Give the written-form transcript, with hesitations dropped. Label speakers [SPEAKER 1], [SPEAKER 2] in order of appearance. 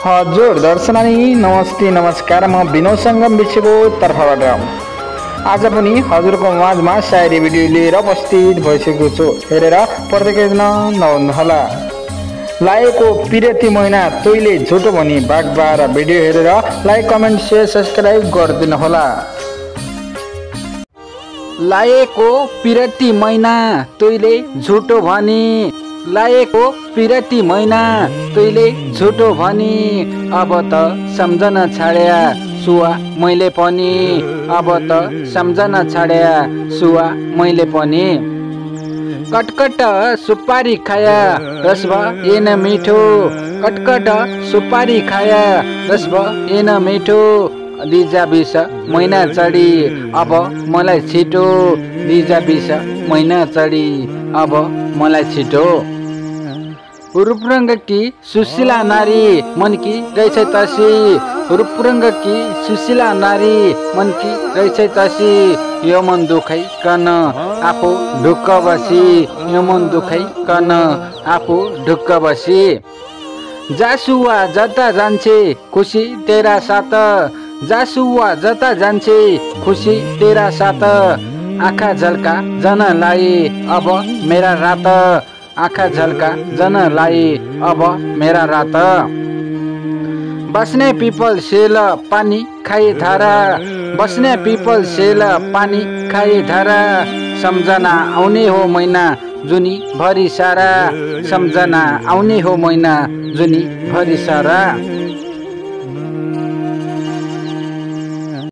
[SPEAKER 1] हजुर दर्शनानी नमस्ते नमस्कार। म विनोद सङ्गम बिछेको तर्फबाट आज पनि हजुरको माझमा सायरी भिडियो लिएर उपस्थित भइसकेको छु। हेरेर प्रत्येक नहुनुहोला। लागेको पिरेती महिना तैले झुटो भनी बागबार भिडियो हेरेर लाइक कमेन्ट सेयर सब्सक्राइब गरिदिनु होला। लागेको पिरेती महिना तैले झुटो भनी, लागेको पिरेती महिना तैले झुटो भनी, अब त सम्झन छाड्या सुवा मैले पनि, अब त सम्झन छाड्या सुवा मैले पनि। कटकट सुपारी खाया रस भएन मिठो, कटकट सुपारी खाया रस भएन मिठो, दिजा बिस महिना चढी अब मलाई छिटो, दिजा बिस महिना चढी अब मलाई छिटो। रूपरंग की सुशीला नारी मन की रहेछ तसी, रूपरंग की सुशीला नारी मन की रहेछ तसी, यो मन दुखै कन आफू ढुक्क बसी, यो मन दुखै कन आफू ढुक्क बसी। जासुवा जता जान्छे खुसी तेरा साथ, जासुवा जता जान्छे खुसी तेरा साथ, आँखा झल्का जन लाई अब मेरा रात, आँखा झल्का जन लाई अब मेरा रात। बस्ने पिपल सेल पानी खाए धारा, बस्ने पिपल सेल पानी खाए धारा, सम्झना आउने हो महिना जुनी भरि सारा, सम्झना आउने हो महिना जुनी भरि सारा।